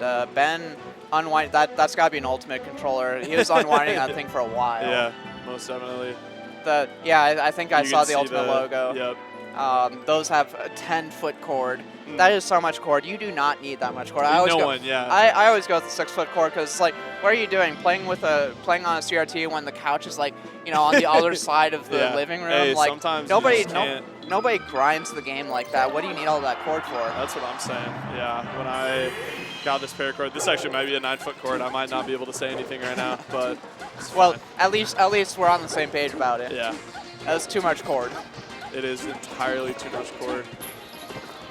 and Ben unwind that's got to be an ultimate controller. He was unwinding that thing for a while. Yeah, most definitely. I think I saw the ultimate logo. Yep. Those have a 10-foot cord. That is so much cord. You do not need that much cord. I always go with the 6-foot cord because it's like, what are you doing? Playing on a CRT when the couch is like, on the other side of the living room. Hey, like sometimes nobody grinds the game like that. What do you need all that cord for? That's what I'm saying. Yeah. When I got this paracord, this actually might be a 9-foot cord. I might not be able to say anything right now, but well, at least we're on the same page about it. Yeah. That's too much cord. It is entirely too much cord.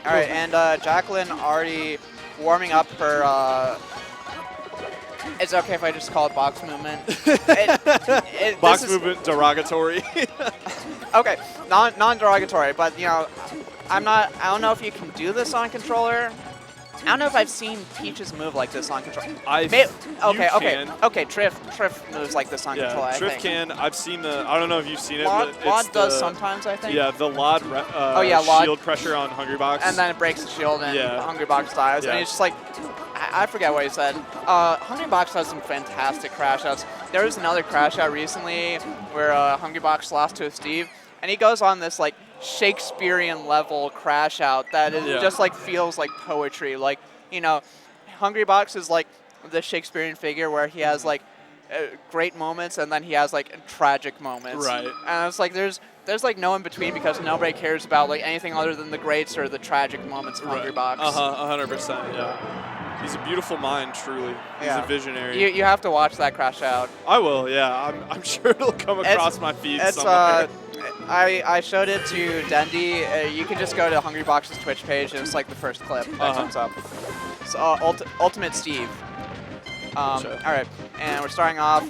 All right, and Jacklyn already warming up for. It's okay if I just call it box movement. Box movement derogatory. Okay, non-derogatory, but I don't know if you can do this on controller. I don't know if I've seen Peach's move like this on controller. Okay. Triff moves like this on controller. I think. Can. I've seen the. I don't know if you've seen it. Lod does sometimes, I think. Yeah, the Lod. Shield pressure on Hungry Box. And then it breaks the shield, and Hungry Box dies. Yeah. And it's just like, I forget what he said. Hungry Box does some fantastic crash outs. There was another crash out recently where Hungry Box lost to a Steve, and he goes on this like Shakespearean level crash out that is just like feels like poetry. Like, Hungry Box is like the Shakespearean figure where he has like great moments and then he has like tragic moments. Right. And it's like there's like no in between because nobody cares about like anything other than the greats or the tragic moments of Hungry Box. 100%. Yeah. He's a beautiful mind, truly. He's a visionary. You have to watch that crash out. I will, yeah. I'm sure it'll come across my feed somewhere. I showed it to Dendy. You can just go to Hungry Box's Twitch page, and it's like the first clip that comes up. So Ultimate Steve. All right, and we're starting off.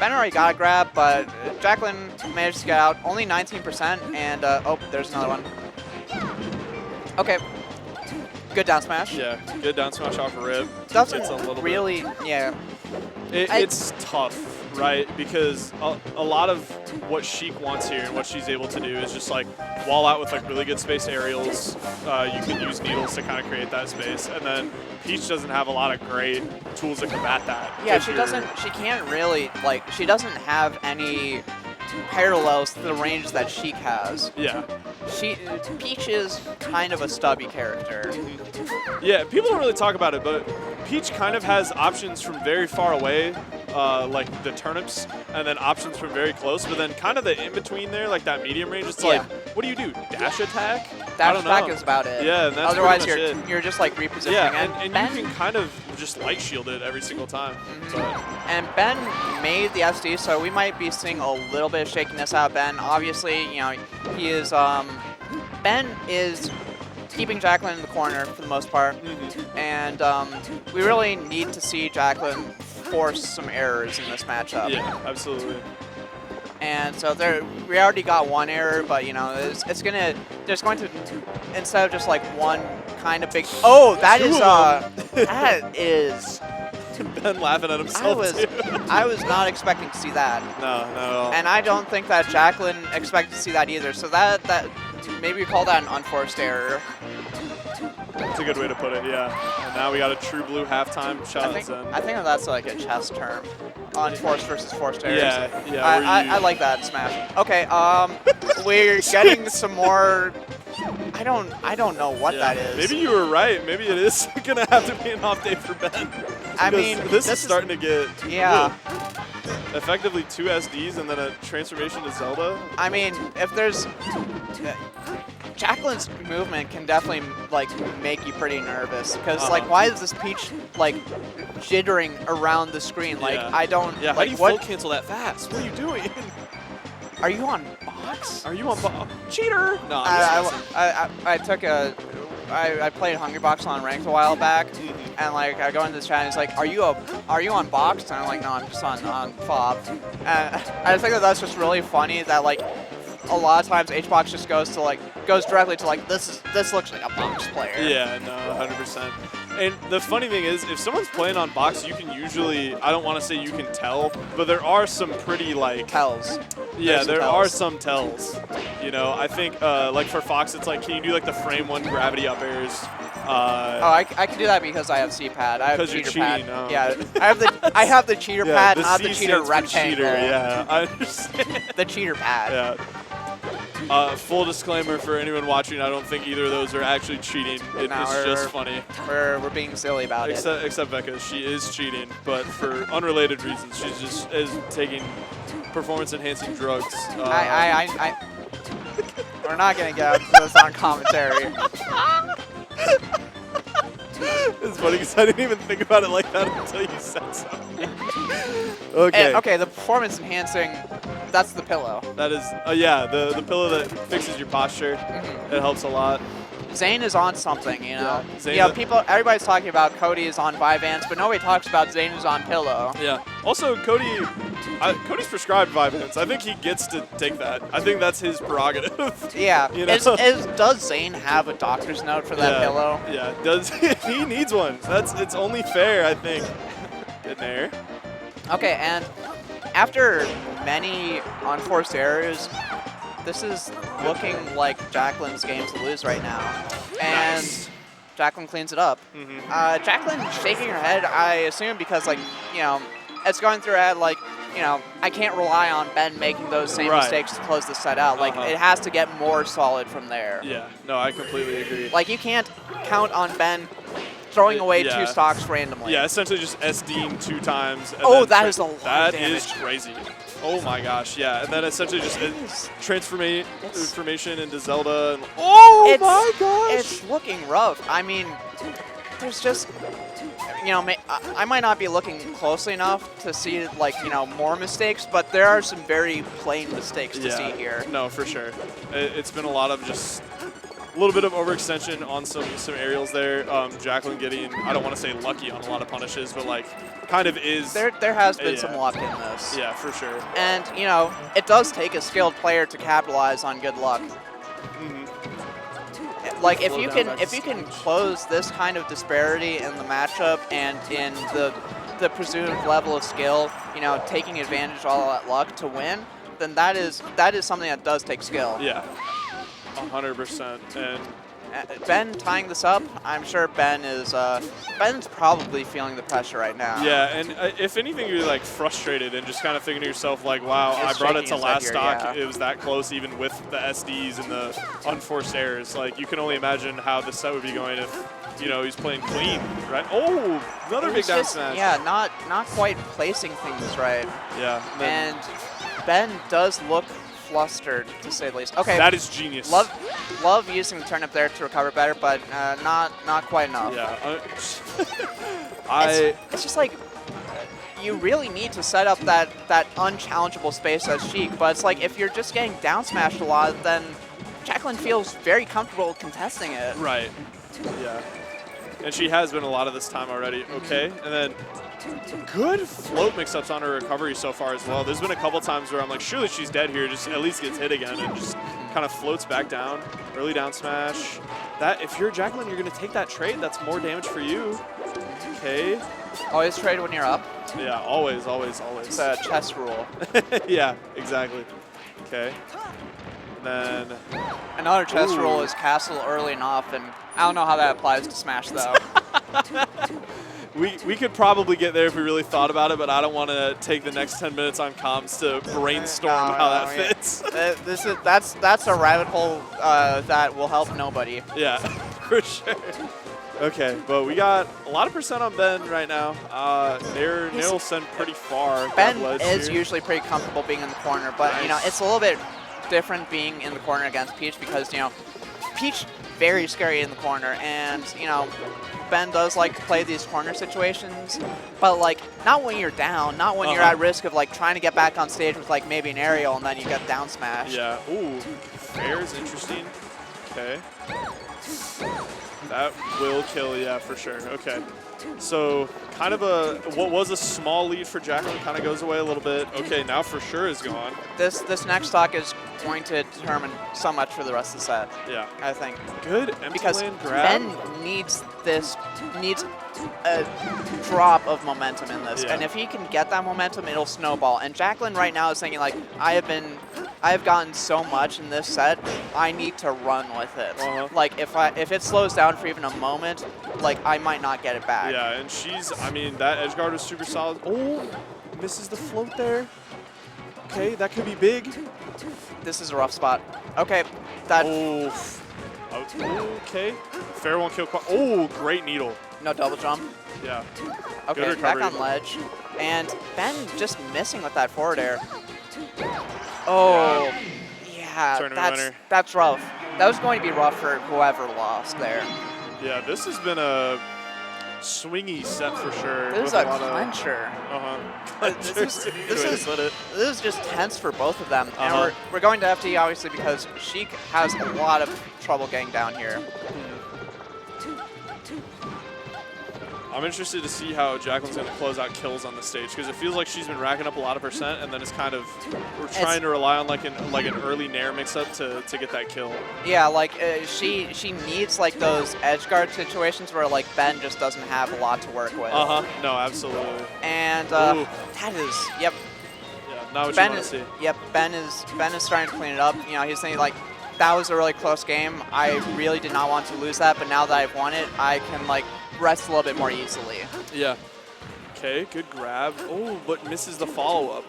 Ben already got a grab, but Jacklyn managed to get out. Only 19%, and there's another one. Okay. Good down smash. Yeah, good down smash off a rib. Doesn't really, It's tough, right? Because a lot of what Sheik wants here and what she's able to do is just like wall out with like really good space aerials. You can use needles to kind of create that space, and then Peach doesn't have a lot of great tools to combat that. Yeah, she doesn't. She can't really like. She doesn't have any parallels to the range that Sheik has. Yeah. Peach is kind of a stubby character. Yeah, people don't really talk about it, but Peach kind of has options from very far away, like the turnips, and then options from very close, but then kind of the in-between there, like that medium range, it's like, what do you do? Dash attack? Dash attack is about it. Yeah, and that's otherwise pretty much you're just like repositioning. Yeah, and you can kind of just light shield it every single time. And Ben made the SD, so we might be seeing a little bit of shakiness out of Ben. Obviously, he is Ben is keeping Jacklyn in the corner for the most part, and we really need to see Jacklyn force some errors in this matchup. Yeah, absolutely. And so we already got one error, but there's going to instead of just like one kind of big. Oh, that is Ben laughing at himself. I was not expecting to see that. No, not at all. And I don't think that Jacklyn expected to see that either. So that maybe we call that an unforced error. That's a good way to put it, yeah. And now we got a true blue halftime shot. I think that's like a chess term. Unforced versus forced errors. Yeah. I like that in Smash. Okay, we're getting some more. I don't know what that is. Maybe you were right. Maybe it is gonna have to be an off day for Ben. I mean, this is starting to get effectively 2 SDs and then a transformation to Zelda. I mean, if there's Jacklyn's movement can definitely like make you pretty nervous because like why is this Peach like jittering around the screen? Like I don't. Yeah, how do you full cancel that fast? What are you doing? Are you on box? Are you on box? Cheater! No, I played Hungry Box on ranked a while back, and like I go into the chat and it's like, are you on box? And I'm like, no, I'm just on FOB. And I think that's just really funny that like a lot of times HBox just goes directly to like this looks like a box player. Yeah, no, 100%. And the funny thing is, if someone's playing on box, you can usually, I don't want to say you can tell, but there are some pretty like tells. Yeah, there are some tells. I think like for Fox, it's like, can you do like the frame 1 gravity up airs I can do that because I have C-pad. I have cheater pad. Oh. Yeah, I have the cheater pad, not the cheater rectangle. Cheater, yeah, I understand. The cheater pad. Yeah. Full disclaimer for anyone watching, I don't think either of those are actually cheating. It's just funny. We're being silly about it. Except Becca, she is cheating, but for unrelated reasons. She's just taking performance-enhancing drugs. We're not gonna get into this on commentary. It's funny because I didn't even think about it like that until you said so. Okay. And, okay, the performance enhancing, that's the pillow. That is, yeah, the pillow that fixes your posture. It helps a lot. Zane is on something, you know. Yeah, everybody's talking about Cody is on Vyvanse, but nobody talks about Zane is on pillow. Yeah. Also, Cody's prescribed Vyvanse. I think he gets to take that. I think that's his prerogative. Yeah. You know? Does Zane have a doctor's note for that pillow? Yeah. Does he needs one? It's only fair, I think. In there. Okay, and after many unforced errors, this is looking like Jacklyn's game to lose right now. And nice. Jacklyn cleans it up. Jacklyn shaking her head, I assume because, like, you know, it's going through her head, like, you know, I can't rely on Ben making those same mistakes to close the set out. Like, it has to get more solid from there. Yeah, no, I completely agree. Like, you can't count on Ben throwing away 2 stocks randomly. Yeah, essentially just SDing 2 times. And that is a lot of damage. That is crazy. Oh my gosh, yeah. And then essentially just transformation into Zelda. And, oh my gosh! It's looking rough. I mean, there's just, you know, I might not be looking closely enough to see, like, you know, more mistakes, but there are some very plain mistakes to see here. No, for sure. It's been a lot of just a little bit of overextension on some aerials there. Jacklyn getting, I don't want to say lucky on a lot of punishes, but like kind of is. There has been some luck in this. Yeah, for sure. And, you know, it does take a skilled player to capitalize on good luck. Like, if you can close this kind of disparity in the matchup and in the presumed level of skill, you know, taking advantage of all that luck to win, then that is something that does take skill. Yeah. 100%. And Ben tying this up, I'm sure Ben's probably feeling the pressure right now. Yeah, and if anything, you're like frustrated and just kind of thinking to yourself like, wow, I brought it to last stock. It was that close even with the SDs and the unforced errors. Like, you can only imagine how the set would be going if, you know, he's playing clean, right? Oh, another big down smash. Yeah, not quite placing things right. Yeah. And Ben does look flustered, to say the least. Okay. That is genius. Love using the turnip there to recover better, but not quite enough. Yeah. It's just like, you really need to set up that unchallengeable space as Sheik, but it's like if you're just getting down smashed a lot, then Jacklyn feels very comfortable contesting it. Right. Yeah. And she has been a lot of this time already. Okay. And then good float mix-ups on her recovery so far as well. There's been a couple times where I'm like, surely she's dead here. Just at least gets hit again and just kind of floats back down. Early down smash. That, if you're Jacklyn, you're going to take that trade. That's more damage for you. Okay. Always trade when you're up. Yeah, always, always, always. It's a chess rule. Yeah, exactly. Okay. And then another chess rule is castle early and often. I don't know how that applies to Smash though. We could probably get there if we really thought about it, but I don't want to take the next 10 minutes on comms to brainstorm how that fits. That's a rabbit hole that will help nobody. Yeah, for sure. Okay, but we got a lot of percent on Ben right now. Nair will send pretty far. Ben is usually pretty comfortable being in the corner, but you know, it's a little bit different being in the corner against Peach because, you know, Peach very scary in the corner, and, you know, Ben does like to play these corner situations, but like not when you're down, not when you're at risk of like trying to get back on stage with like maybe an aerial and then you get down smash. Yeah. Ooh, fair is interesting. Okay. That will kill, yeah, for sure. Okay. So kind of what was a small lead for Jacklyn kind of goes away a little bit. Okay, now for sure is gone. This next stock is going to determine so much for the rest of the set. Yeah. I think. Good empty Because lane grab. Ben needs a drop of momentum in this, Yeah. and if he can get that momentum, it'll snowball. And Jacklyn right now is thinking like, I have gotten so much in this set, I need to run with it. Like if it slows down for even a moment, like I might not get it back. Yeah, and I mean, that edge guard was super solid. Oh, misses the float there. Okay, that could be big. This is a rough spot. Okay, that. Oh, okay. Fair won't kill. Oh, great needle. No double jump. Yeah. Okay, Good back recovery. on ledge. And Ben just missing with that forward air. Oh, yeah, Tournament winner. that's rough. That was going to be rough for whoever lost there. Yeah, this has been a swingy set for sure. This is with a lot clincher. Of, This is just tense for both of them. And we're going to FT obviously because Sheik has a lot of trouble getting down here. I'm interested to see how Jacklyn's going to close out kills on the stage because it feels like she's been racking up a lot of percent and then we're trying to rely on like an early nair mix-up to get that kill. Yeah, like she needs like those edge guard situations where like Ben just doesn't have a lot to work with. No, absolutely. And that is, yep. Yeah, not what Ben you want is, to see. yep. Ben is starting to clean it up. You know, he's saying like, that was a really close game. I really did not want to lose that, but now that I've won it, I can like rest a little bit more easily. Yeah. Okay, good grab. Oh, but misses the follow-up.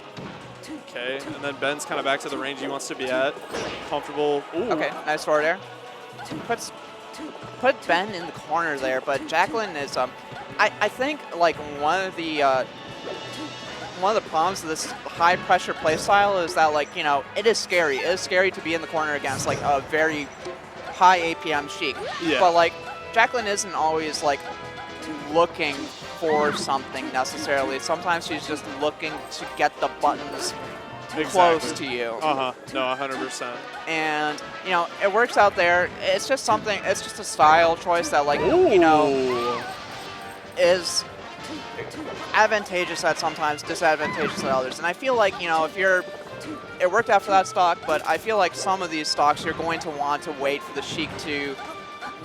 Okay, and then Ben's kind of back to the range he wants to be at. Comfortable. Ooh. Okay, nice forward air. Put Ben in the corner there, but Jacklyn is I think like one of the problems of this high pressure play style is that like, you know, it is scary. It is scary to be in the corner against like a very high APM Sheik. Yeah. But like Jacklyn isn't always like looking for something necessarily. Sometimes she's just looking to get the buttons close to you. No, 100%. And, you know, it works out there. It's just something, it's just a style choice that like, you know, is advantageous at sometimes, disadvantageous at others. And I feel like, you know, it worked out for that stock, but I feel like some of these stocks you're going to want to wait for the Sheik to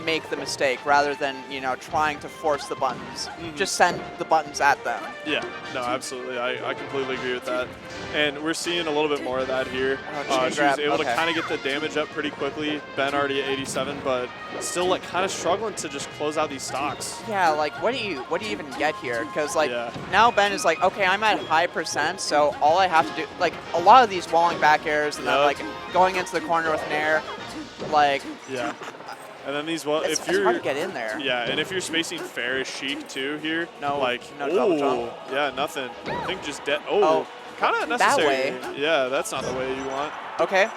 make the mistake rather than, you know, trying to force the buttons. Just send the buttons at them. Yeah, no, absolutely. I completely agree with that. And we're seeing a little bit more of that here. She was able to kind of get the damage up pretty quickly. Ben already at 87, but still like kind of struggling to just close out these stocks. Yeah, like what do you even get here? Because like now Ben is like, okay, I'm at high percent, so all I have to do, like a lot of these walling back airs and then like going into the corner with an air, like. Yeah. And then these, it's hard to get in there. Yeah, and if you're spacing fair as Sheik too here, no, like, no double jump. Yeah, nothing. I think just kind of unnecessary. That way. Yeah, that's not the way you want. Okay,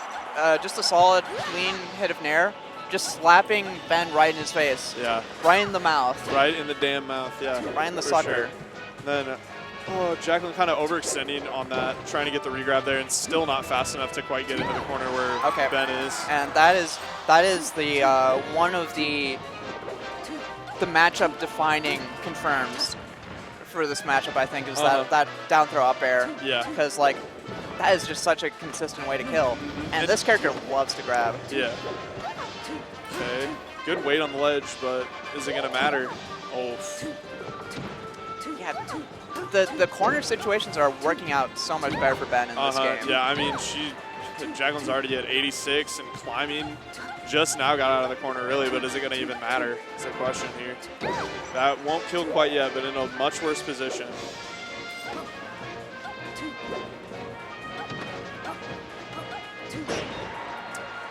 just a solid, clean hit of nair. Just slapping Ben right in his face. Yeah. Right in the mouth. Right in the damn mouth, yeah. Right in the sucker. Sure. And then, Jacklyn kind of overextending on that, trying to get the regrab there, and still not fast enough to quite get into the corner where Ben is. And that is the one of the matchup defining confirms for this matchup. I think is that down throw up air. Yeah. Because like that is just such a consistent way to kill, and this character loves to grab. Yeah. Okay. Good weight on the ledge, but is it gonna matter? Oh. Yeah. The corner situations are working out so much better for Ben in this game. Yeah, I mean, Jacklyn's already at 86 and climbing. Just now got out of the corner, really, but is it going to even matter? Is the question here. That won't kill quite yet, but in a much worse position.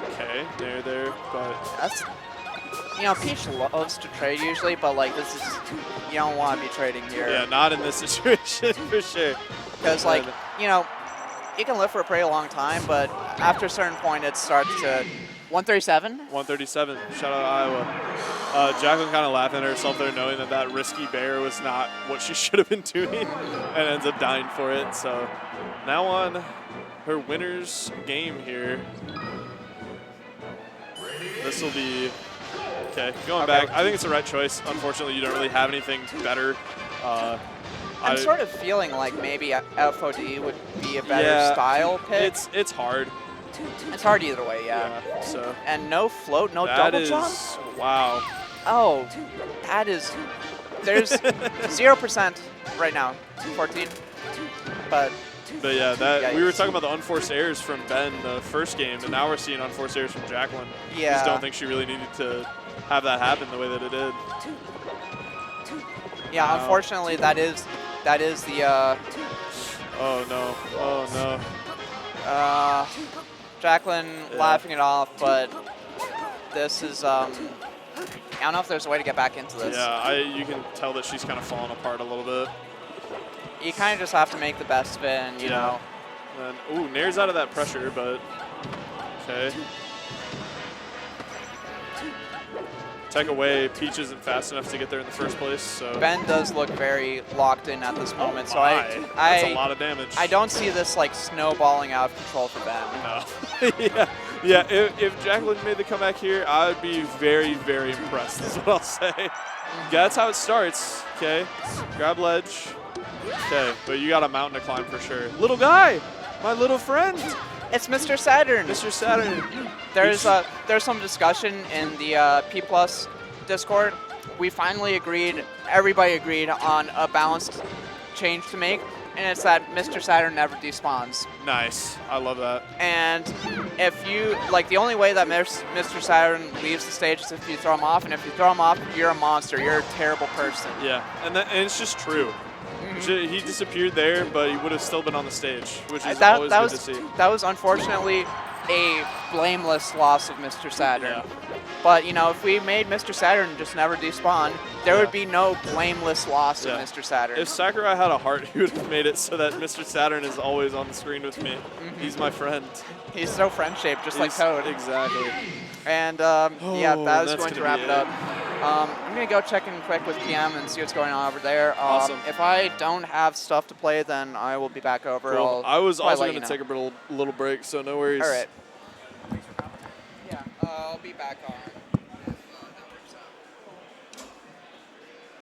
Okay, there, but that's. You know, Peach loves to trade usually, but like this is, you don't want to be trading here. Yeah, not in this situation for sure. Because like, you know, you can live for a pretty long time, but after a certain point it starts to 137. 137. Shout out Iowa. Jacklyn kind of laughing at herself there, knowing that risky bear was not what she should have been doing, and ends up dying for it. So now on her winner's game here. This will be. Okay, going back. I think it's the right choice. Unfortunately, you don't really have anything better. I'm sort of feeling like maybe FOD would be a better style pick. It's hard. It's hard either way, yeah. So And no float, no double jump? Wow. Oh, that is... There's 0% right now, 14. But yeah, that we were yikes. talking about the unforced errors from Ben the first game, and now we're seeing unforced errors from Jacklyn. Yeah. Just don't think she really needed to have that happen the way that it did. Yeah, Wow. unfortunately, that is the Oh no! Oh no! Jacklyn laughing it off, but this is I don't know if there's a way to get back into this. Yeah, you can tell that she's kind of falling apart a little bit. You kind of just have to make the best of it, and you know. And ooh, Nair's out of that pressure, but okay. Tech away. Peach isn't fast enough to get there in the first place. So Ben does look very locked in at this moment, so that's a lot of damage. I don't see this like snowballing out of control for Ben. No. yeah. If Jacklyn made the comeback here, I would be very, very impressed. That's what I'll say. Yeah, that's how it starts. Okay, grab ledge. Okay, but you got a mountain to climb for sure. Little guy, my little friend. It's Mr. Saturn. Mr. Saturn. There's some discussion in the P+ Discord. We finally agreed, everybody agreed on a balanced change to make, and it's that Mr. Saturn never despawns. Nice. I love that. And if you, like, the only way that Mr. Saturn leaves the stage is if you throw him off, and if you throw him off, you're a monster. You're a terrible person. Yeah, and it's just true. He disappeared there, but he would have still been on the stage, which is always good to see. That was unfortunately a blameless loss of Mr. Saturn. Yeah. But, you know, if we made Mr. Saturn just never despawn, there would be no blameless loss of Mr. Saturn. If Sakurai had a heart, he would have made it so that Mr. Saturn is always on the screen with me. He's my friend. He's so friend-shaped, just like Toad. Exactly. And, yeah, that is going to wrap it up. I'm going to go check in quick with PM and see what's going on over there. Awesome. If I don't have stuff to play, then I will be back over. Cool. I was also going to know. take a little break, so no worries. All right. Yeah, I'll be back on.